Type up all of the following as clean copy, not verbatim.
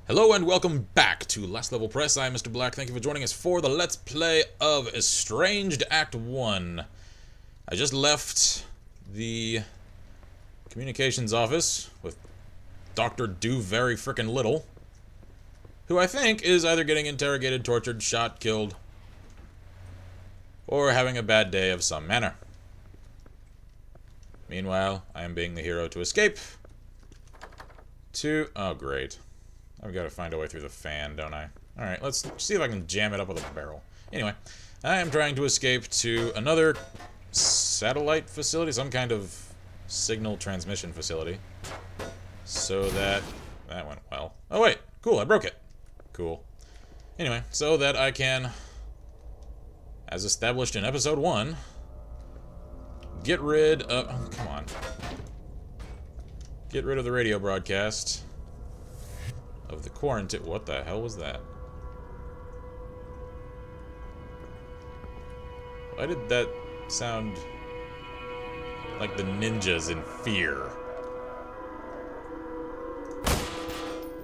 Hello and welcome back to Last Level Press. I'm Mr. Black. Thank you for joining us for the Let's Play of Estranged Act 1. I just left the communications office with Dr. Do Very Frickin' Little, who I think is either getting interrogated, tortured, shot, killed, or having a bad day of some manner. Meanwhile, I am being the hero to escape to... oh, great. I've got to find a way through the fan, don't I? Alright, let's see if I can jam it up with a barrel. Anyway, I am trying to escape to another satellite facility, some kind of signal transmission facility. So that went well. Oh wait, cool, I broke it. Cool. Anyway, so that I can, as established in episode 1, get rid of... oh, come on. Get rid of the radio broadcast of the quarantine. What the hell was that? Why did that sound like the ninjas in Fear?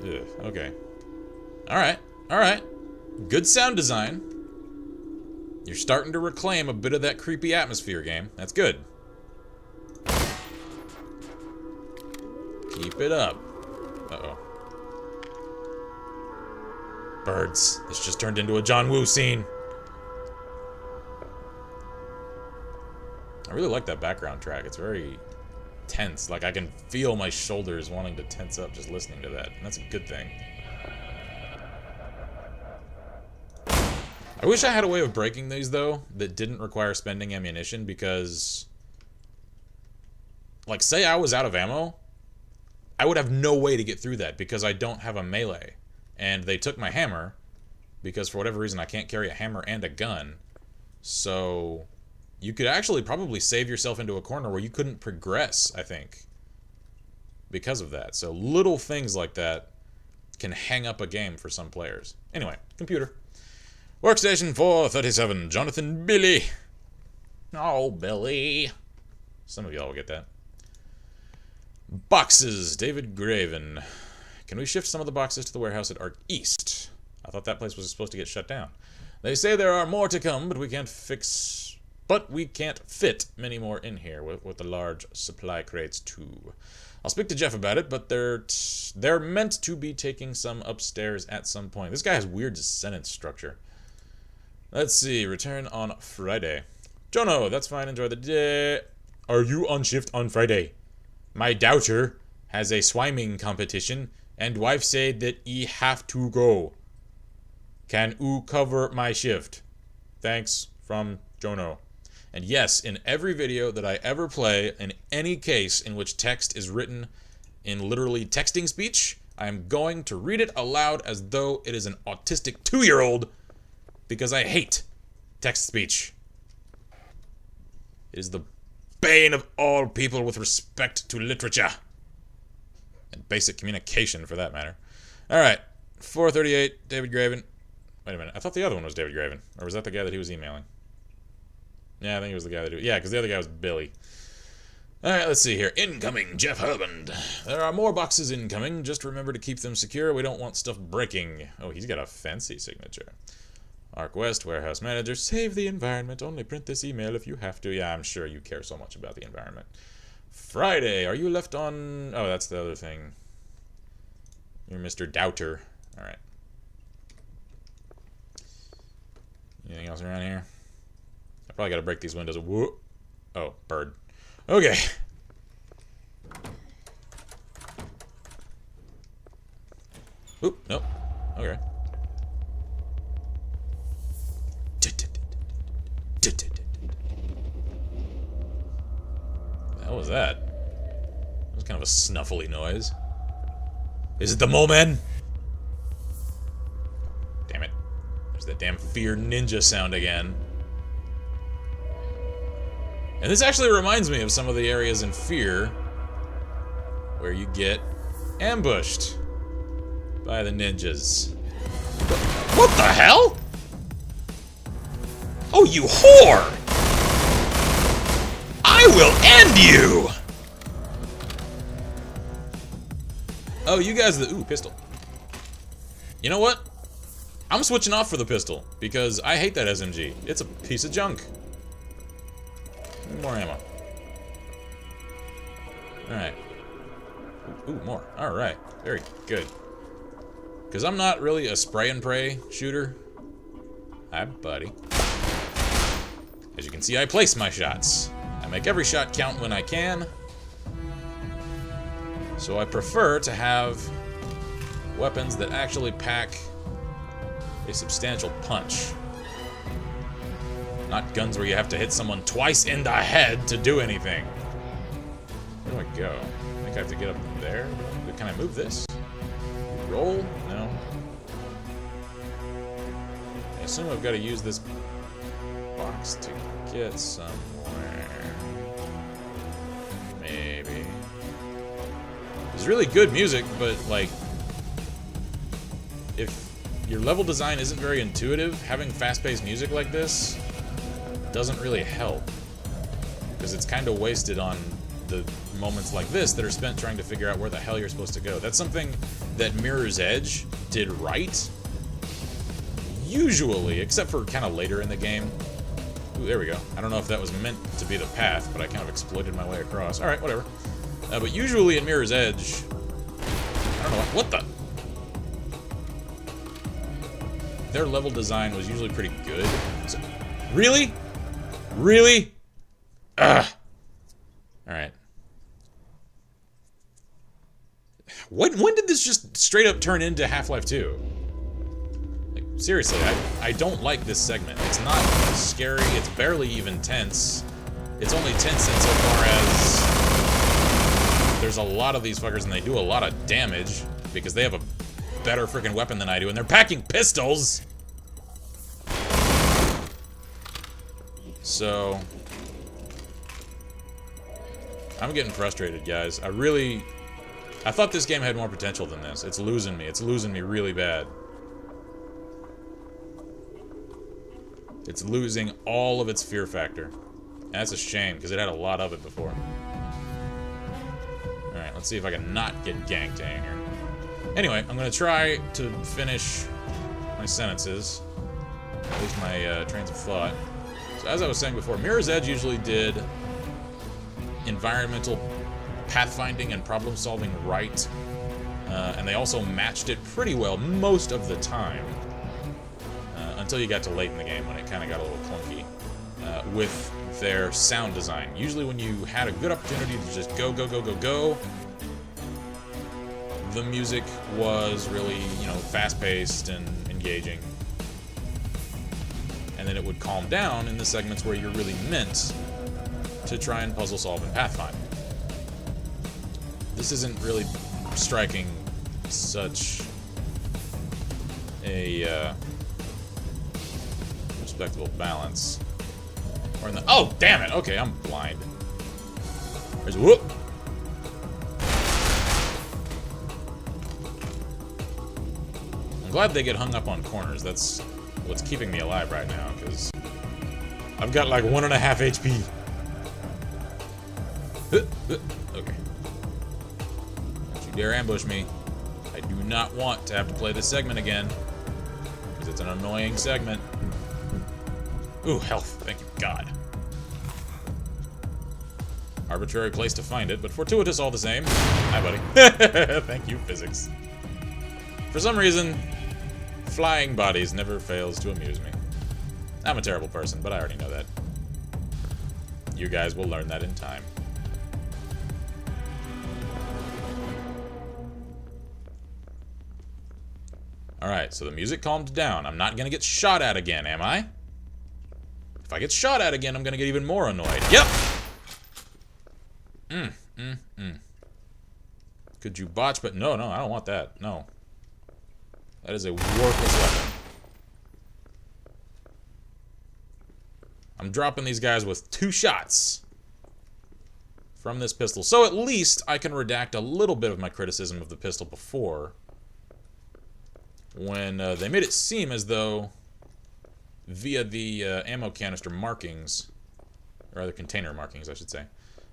Ugh, okay. Alright, alright. Good sound design. You're starting to reclaim a bit of that creepy atmosphere, game. That's good. Keep it up. Uh-oh. Birds. This just turned into a John Woo scene. I really like that background track. It's very tense. Like, I can feel my shoulders wanting to tense up just listening to that. And that's a good thing. I wish I had a way of breaking these, though, that didn't require spending ammunition, because... like, say I was out of ammo, I would have no way to get through that, because I don't have a melee. And they took my hammer, because for whatever reason I can't carry a hammer and a gun. So you could actually probably save yourself into a corner where you couldn't progress, I think, because of that. So little things like that can hang up a game for some players. Anyway, computer. Workstation 437, Jonathan Billy. Oh, Billy. Some of y'all will get that. Boxes, David Graven. Can we shift some of the boxes to the warehouse at Arc East? I thought that place was supposed to get shut down. They say there are more to come, but we can't fit many more in here with the large supply crates too. I'll speak to Jeff about it, but they're meant to be taking some upstairs at some point. This guy has weird sentence structure. Let's see, return on Friday. Jono, that's fine, enjoy the day. Are you on shift on Friday? My doubter has a swimming competition, and wife said that he have to go. Can oo cover my shift? Thanks, from Jono. And yes, in every video that I ever play, in any case in which text is written in literally texting speech, I am going to read it aloud as though it is an autistic 2-year-old, because I hate text speech. It is the bane of all people with respect to literature. And basic communication, for that matter. Alright, 438, David Graven. Wait a minute, I thought the other one was David Graven. Or was that the guy that he was emailing? Yeah, I think it was the guy that... yeah, because the other guy was Billy. Alright, let's see here. Incoming, Jeff Herband. There are more boxes incoming. Just remember to keep them secure. We don't want stuff breaking. Oh, he's got a fancy signature. Arc West, warehouse manager. Save the environment. Only print this email if you have to. Yeah, I'm sure you care so much about the environment. Friday, are you left on... oh, that's the other thing. You're Mr. Doubter. Alright. Anything else around here? I probably gotta break these windows. Whoa. Oh, bird. Okay. Oop, nope. Okay. What was that? That was kind of a snuffly noise. Is it the mole man? Damn it. There's that damn Fear ninja sound again. And this actually reminds me of some of the areas in Fear where you get ambushed by the ninjas. What the hell? Oh, you whore! I will end you! Oh, you guys are the... ooh, pistol. You know what? I'm switching off for the pistol, because I hate that SMG. It's a piece of junk. More ammo. Alright. Ooh, more. Alright. Very good. Because I'm not really a spray and pray shooter. Hi, buddy. As you can see, I place my shots. I make every shot count when I can. So I prefer to have weapons that actually pack a substantial punch. Not guns where you have to hit someone twice in the head to do anything. Where do I go? I think I have to get up there. Can I move this? Roll? No. I assume I've got to use this box to get somewhere. Maybe. It's really good music, but like, if your level design isn't very intuitive, having fast-paced music like this doesn't really help. Because it's kind of wasted on the moments like this that are spent trying to figure out where the hell you're supposed to go. That's something that Mirror's Edge did right. Usually, except for kind of later in the game. Ooh, there we go. I don't know if that was meant to be the path, but I kind of exploited my way across. Alright, whatever. But usually in Mirror's Edge... I don't know, what the... Their level design was usually pretty good. So, really? Really? Ugh. Alright. When did this just straight up turn into Half-Life 2? Like, seriously, I don't like this segment. It's not scary, it's barely even tense. It's only tense insofar as there's a lot of these fuckers and they do a lot of damage because they have a better freaking weapon than I do, and they're packing pistols! So... I'm getting frustrated, guys. I thought this game had more potential than this. It's losing me. It's losing me really bad. It's losing all of its fear factor. And that's a shame, because it had a lot of it before. Alright, let's see if I can not get ganked in here. Anyway, I'm going to try to finish my sentences. At least my trains of thought. So as I was saying before, Mirror's Edge usually did environmental pathfinding and problem solving right. And they also matched it pretty well most of the time. Until you got to late in the game when it kind of got a little clunky. With their sound design. Usually when you had a good opportunity to just go, go, go, go, go, the music was really, you know, fast-paced and engaging. And then it would calm down in the segments where you're really meant to try and puzzle solve and pathfind. This isn't really striking such a respectable balance. Or in the oh damn it! Okay, I'm blind. There's a whoop. I'm glad they get hung up on corners. That's what's keeping me alive right now, because I've got like 1.5 HP. Okay. Don't you dare ambush me. I do not want to have to play this segment again, because it's an annoying segment. Ooh, health. Thank you, God. Arbitrary place to find it, but fortuitous all the same. Hi, buddy. Thank you, physics. For some reason, flying bodies never fails to amuse me. I'm a terrible person, but I already know that. You guys will learn that in time. Alright, so the music calmed down. I'm not gonna get shot at again, am I? If I get shot at again, I'm gonna get even more annoyed. Yep! Could you botch? But no, I don't want that. No. That is a worthless weapon. I'm dropping these guys with 2 shots from this pistol. So at least I can redact a little bit of my criticism of the pistol before, when they made it seem as though, via the ammo canister markings, or rather container markings, I should say,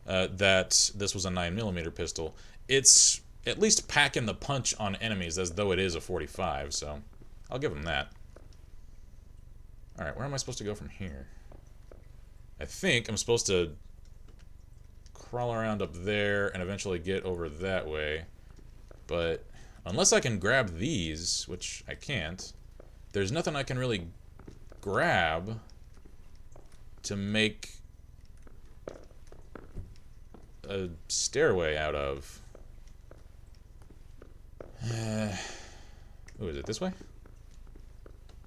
that this was a 9mm pistol. It's at least packing the punch on enemies as though it is a 45, so I'll give them that. Alright, where am I supposed to go from here? I think I'm supposed to crawl around up there and eventually get over that way. But unless I can grab these, which I can't, there's nothing I can really grab to make a stairway out of. Ooh, is it this way?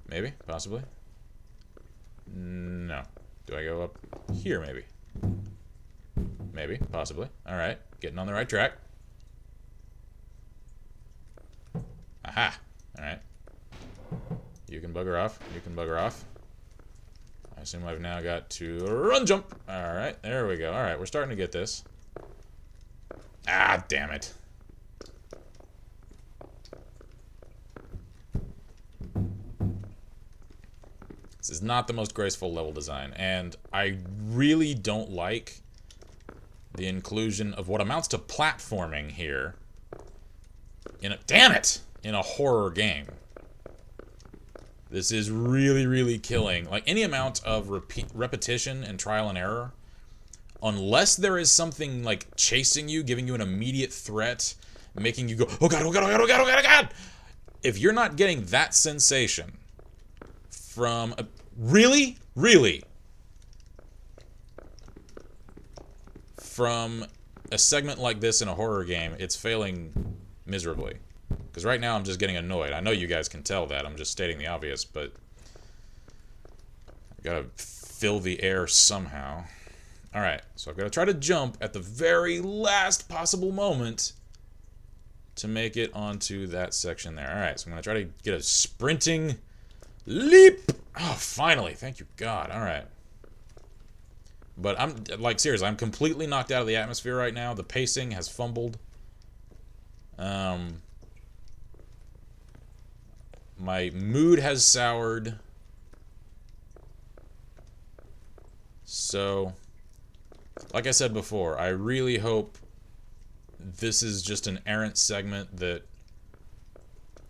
Maybe, possibly. No. Do I go up here, maybe? Maybe, possibly. Alright, getting on the right track. Aha! Alright. You can bugger off. You can bugger off. I assume I've now got to run jump. Alright, there we go. Alright, we're starting to get this. Ah, damn it. This is not the most graceful level design, and I really don't like the inclusion of what amounts to platforming here in a— damn it! In a horror game. This is really, really killing. Like, any amount of repetition and trial and error, unless there is something, like, chasing you, giving you an immediate threat, making you go, oh god, oh god, oh god, oh god, oh god, oh god! If you're not getting that sensation from a— really? Really? From a segment like this in a horror game, it's failing miserably. Because right now I'm just getting annoyed. I know you guys can tell that. I'm just stating the obvious, but I've got to fill the air somehow. Alright, so I've got to try to jump at the very last possible moment to make it onto that section there. Alright, so I'm going to try to get a sprinting leap! Oh, finally! Thank you, God. Alright. But I'm, like, seriously, I'm completely knocked out of the atmosphere right now. The pacing has fumbled. My mood has soured. So, like I said before, I really hope this is just an errant segment that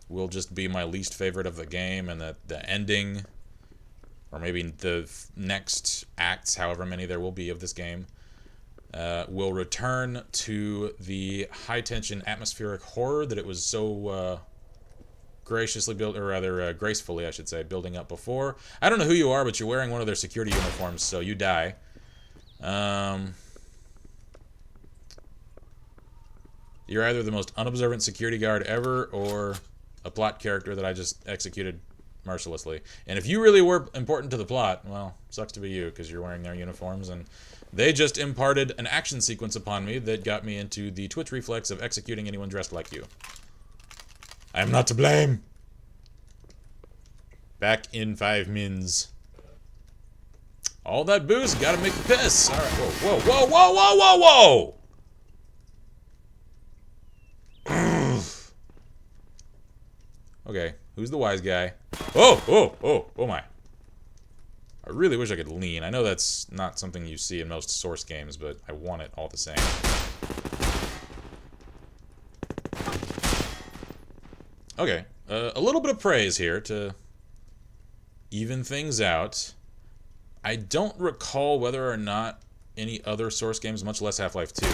will just be my least favorite of the game, and that the ending, or maybe the next acts, however many there will be of this game, will return to the high-tension atmospheric horror that it was so graciously built, or rather gracefully, I should say, building up before. I don't know who you are, but you're wearing one of their security uniforms, so you die. You're either the most unobservant security guard ever, or a plot character that I just executed mercilessly. And if you really were important to the plot, well, sucks to be you, because you're wearing their uniforms, and they just imparted an action sequence upon me that got me into the twitch reflex of executing anyone dressed like you. I am not to blame! Back in 5 mins. All that booze, gotta make the piss! Alright, whoa, whoa, whoa, whoa, whoa, whoa, whoa! Okay, who's the wise guy? Oh, oh, oh, oh my. I really wish I could lean. I know that's not something you see in most Source games, but I want it all the same. Okay, a little bit of praise here to even things out. I don't recall whether or not any other Source games, much less Half-Life 2,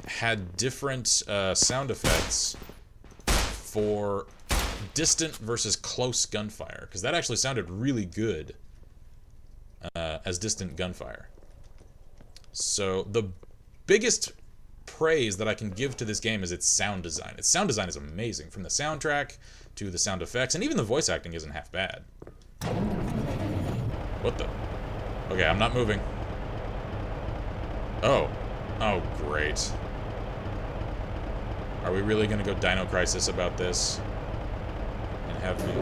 had different sound effects for distant versus close gunfire, because that actually sounded really good as distant gunfire. So the biggest praise that I can give to this game is its sound design. Its sound design is amazing, from the soundtrack to the sound effects, and even the voice acting isn't half bad. What the? Okay, I'm not moving. Oh. Oh, great. Are we really gonna go Dino Crisis about this? And have me...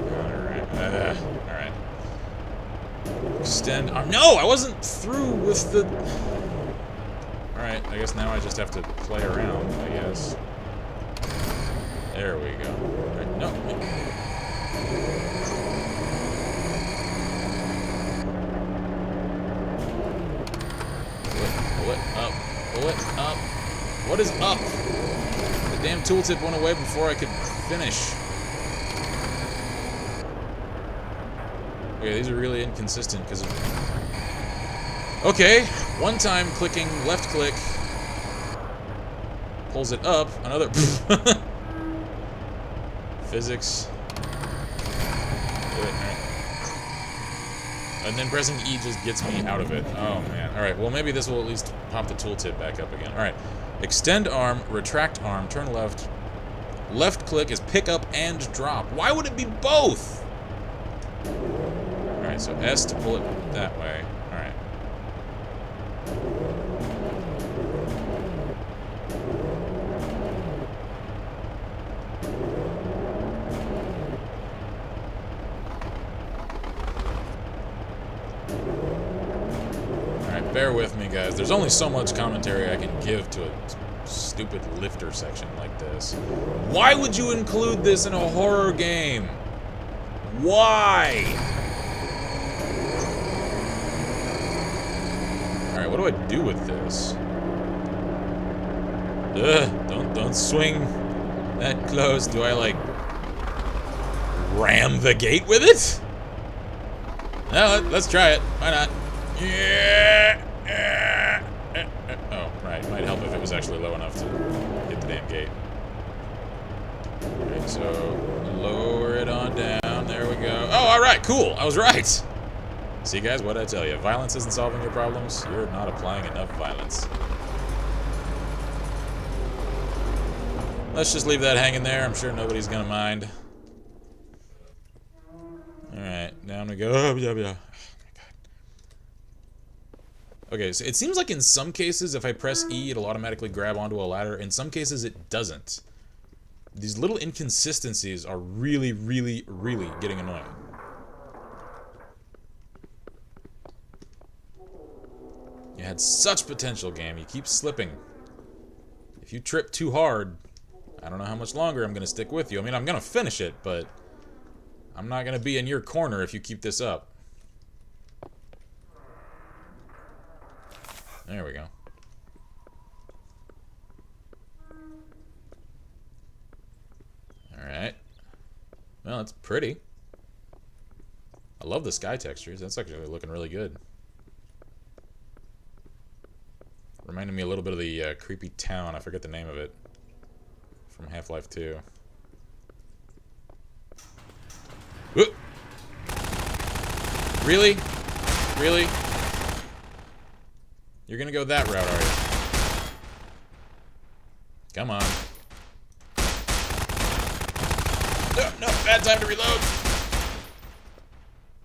Alright. Alright. Extend... no! I wasn't through with the... Alright, I guess now I just have to play around, I guess. There we go. Right, no. Pull it up. Pull it up. What is up? The damn tooltip went away before I could finish. Okay, these are really inconsistent because of... Okay, one time clicking left click pulls it up, another... Physics. Do it, right. And then pressing E just gets me out of it. Oh, man. Alright, well, maybe this will at least pop the tooltip back up again. Alright. Extend arm, retract arm, turn left. Left click is pick up and drop. Why would it be both? Alright, so S to pull it that way. Alright. Bear with me, guys. There's only so much commentary I can give to a stupid lifter section like this. Why would you include this in a horror game? Why? Alright, what do I do with this? Don't swing that close. Do I, like, ram the gate with it? No, let's try it. Why not? Yeah. Oh, right. Might help if it was actually low enough to hit the damn gate. Alright, so lower it on down. There we go. Oh, alright, cool. I was right. See, guys, what did I tell you? Violence isn't solving your problems. You're not applying enough violence. Let's just leave that hanging there. I'm sure nobody's gonna mind. Alright, down we go. Oh, yeah. Okay, so it seems like in some cases, if I press E, it'll automatically grab onto a ladder. In some cases, it doesn't. These little inconsistencies are really, really, really getting annoying. You had such potential, game. You keep slipping. If you trip too hard, I don't know how much longer I'm going to stick with you. I mean, I'm going to finish it, but I'm not going to be in your corner if you keep this up. There we go. Alright. Well, it's pretty. I love the sky textures. That's actually looking really good. Reminded me a little bit of the creepy town. I forget the name of it. From Half-Life 2. Whoop! Really? Really? You're gonna go that route, are you? Come on. No, bad time to reload!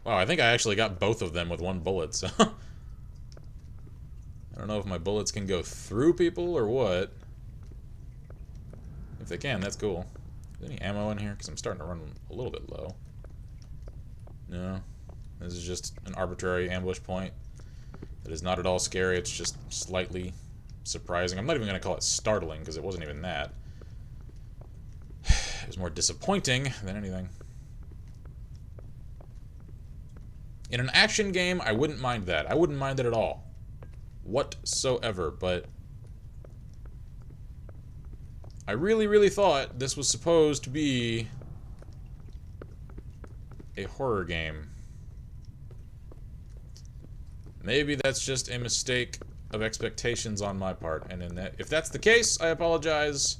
Wow, I think I actually got both of them with one bullet, so... I don't know if my bullets can go through people or what. If they can, that's cool. Is there any ammo in here? Because I'm starting to run a little bit low. No. This is just an arbitrary ambush point. It is not at all scary, it's just slightly surprising. I'm not even going to call it startling, because it wasn't even that. It was more disappointing than anything. In an action game, I wouldn't mind that. I wouldn't mind it at all. Whatsoever, but... I really, really thought this was supposed to be... a horror game. Maybe that's just a mistake of expectations on my part, and if that's the case, I apologize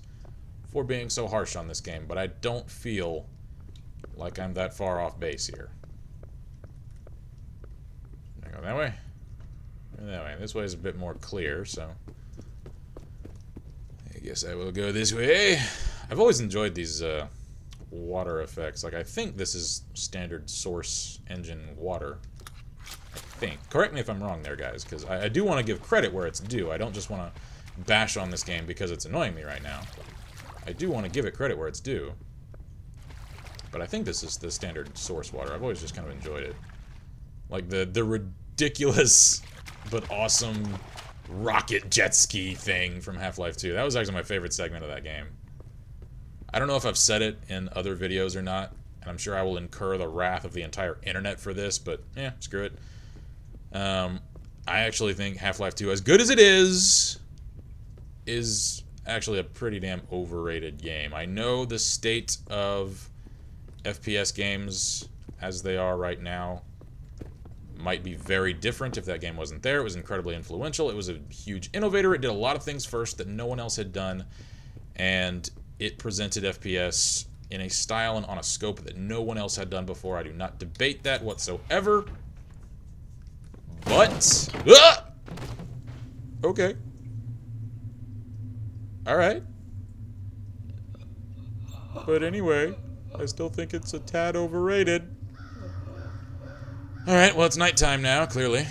for being so harsh on this game, but I don't feel like I'm that far off base here. Can I go that way? That way. This way is a bit more clear, so I guess I will go this way. I've always enjoyed these water effects. Like, I think this is standard Source engine water. I think. Correct me if I'm wrong there, guys, because I do want to give credit where it's due. I don't just want to bash on this game because it's annoying me right now. I do want to give it credit where it's due. But I think this is the standard Source water. I've always just kind of enjoyed it. Like the ridiculous but awesome rocket jet ski thing from Half-Life 2. That was actually my favorite segment of that game. I don't know if I've said it in other videos or not, and I'm sure I will incur the wrath of the entire internet for this, but yeah, screw it. I actually think Half-Life 2, as good as it is actually a pretty damn overrated game. I know the state of FPS games as they are right now might be very different if that game wasn't there. It was incredibly influential. It was a huge innovator. It did a lot of things first that no one else had done, and it presented FPS in a style and on a scope that no one else had done before. I do not debate that whatsoever. But... Okay. Alright. But anyway, I still think it's a tad overrated. Alright, well, it's nighttime now, clearly.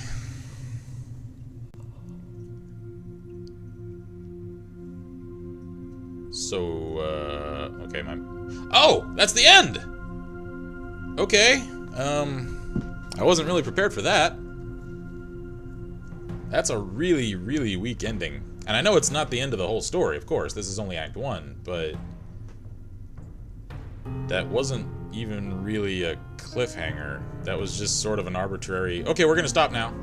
So, okay, oh! That's the end! Okay, I wasn't really prepared for that. That's a really, really weak ending. And I know it's not the end of the whole story, of course. This is only Act 1, but... that wasn't even really a cliffhanger. That was just sort of an arbitrary... Okay, we're gonna stop now.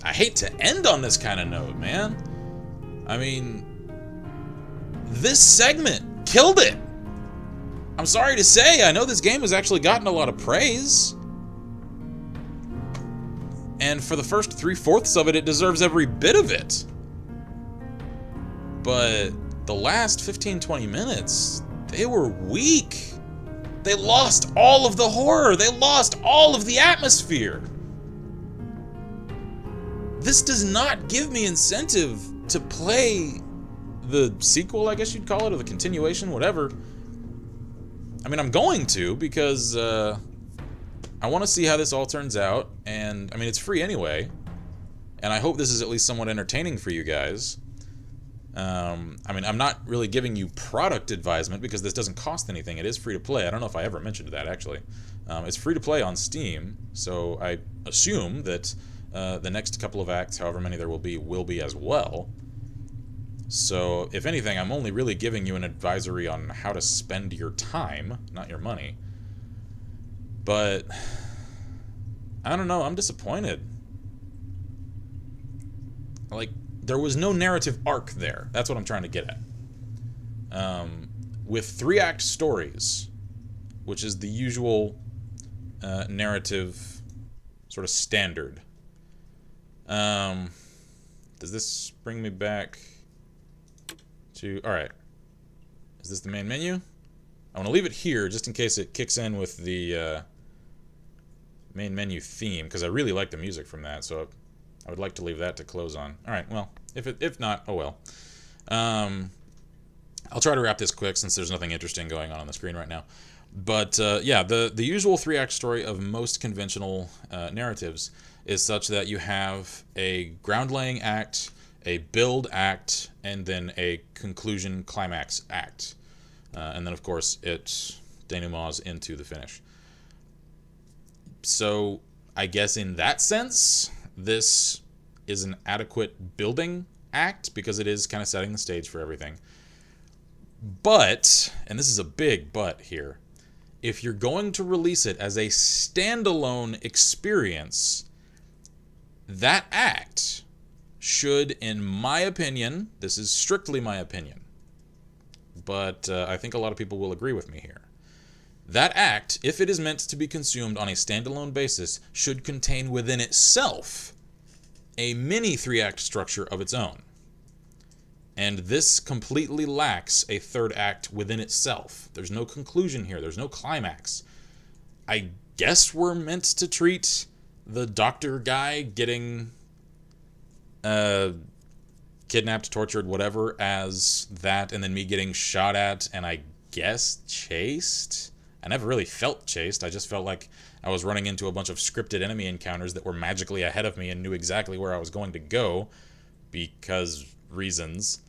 I hate to end on this kind of note, man. I mean... this segment killed it! I'm sorry to say, I know this game has actually gotten a lot of praise. And for the first 3/4 of it, it deserves every bit of it. But the last 15-20 minutes, they were weak. They lost all of the horror. They lost all of the atmosphere. This does not give me incentive to play the sequel, I guess you'd call it, or the continuation, whatever. I mean, I'm going to, because I want to see how this all turns out, and, I mean, it's free anyway, and I hope this is at least somewhat entertaining for you guys. I mean, I'm not really giving you product advisement, because this doesn't cost anything. It is free to play. I don't know if I ever mentioned that, actually. It's free to play on Steam, so I assume that the next couple of acts, however many there will be as well. So, if anything, I'm only really giving you an advisory on how to spend your time, not your money. But, I don't know, I'm disappointed. Like, there was no narrative arc there. That's what I'm trying to get at. With 3-act stories, which is the usual narrative sort of standard. Does this bring me back to... Alright. Is this the main menu? I want to leave it here just in case it kicks in with the main menu theme, because I really like the music from that, so I would like to leave that to close on. Alright, well, if not, oh well. I'll try to wrap this quick since there's nothing interesting going on the screen right now. But, yeah, the usual 3-act story of most conventional narratives is such that you have a ground-laying act, a build act, and then a conclusion climax act. And then, of course, it denouements into the finish. So, I guess in that sense, this is an adequate building act, because it is kind of setting the stage for everything. But, and this is a big but here, if you're going to release it as a standalone experience, that act should, in my opinion, this is strictly my opinion, but I think a lot of people will agree with me here. That act, if it is meant to be consumed on a standalone basis, should contain within itself a mini 3-act structure of its own. And this completely lacks a 3rd act within itself. There's no conclusion here. There's no climax. I guess we're meant to treat the doctor guy getting kidnapped, tortured, whatever, as that, and then me getting shot at, and I guess chased? I never really felt chased. I just felt like I was running into a bunch of scripted enemy encounters that were magically ahead of me and knew exactly where I was going to go, because reasons.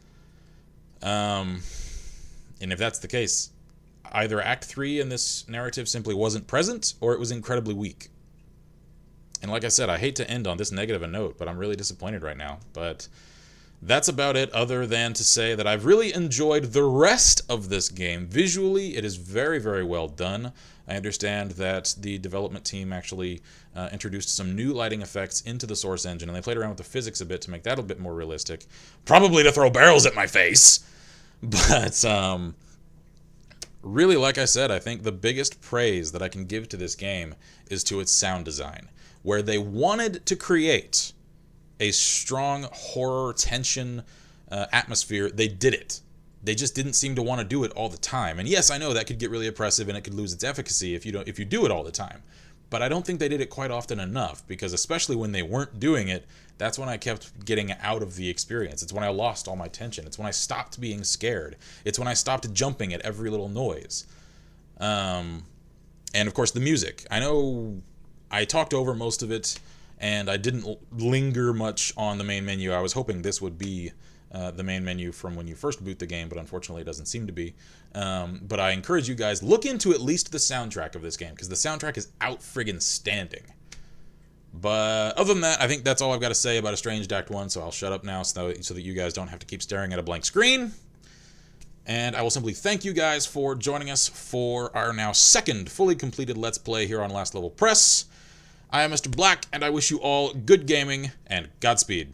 And if that's the case, either Act 3 in this narrative simply wasn't present, or it was incredibly weak. And like I said, I hate to end on this negative a note, but I'm really disappointed right now. But That's about it, other than to say that I've really enjoyed the rest of this game. Visually, it is very, very well done. I understand that the development team actually introduced some new lighting effects into the Source engine, and they played around with the physics a bit to make that a bit more realistic. Probably to throw barrels at my face! But, really, like I said, I think the biggest praise that I can give to this game is to its sound design, where they wanted to create a strong horror tension atmosphere. They did it. They just didn't seem to want to do it all the time. And yes, I know that could get really oppressive and it could lose its efficacy if you do it all the time. But I don't think they did it quite often enough, because especially when they weren't doing it, that's when I kept getting out of the experience. It's when I lost all my tension. It's when I stopped being scared. It's when I stopped jumping at every little noise. And of course the music. I know I talked over most of it, and I didn't linger much on the main menu. I was hoping this would be the main menu from when you first boot the game, but unfortunately it doesn't seem to be. But I encourage you guys, look into at least the soundtrack of this game, because the soundtrack is out-friggin' standing. But other than that, I think that's all I've got to say about Estranged Act 1, so I'll shut up now so that you guys don't have to keep staring at a blank screen. And I will simply thank you guys for joining us for our now second fully completed Let's Play here on Last Level Press. I am Mr. Black, and I wish you all good gaming and Godspeed.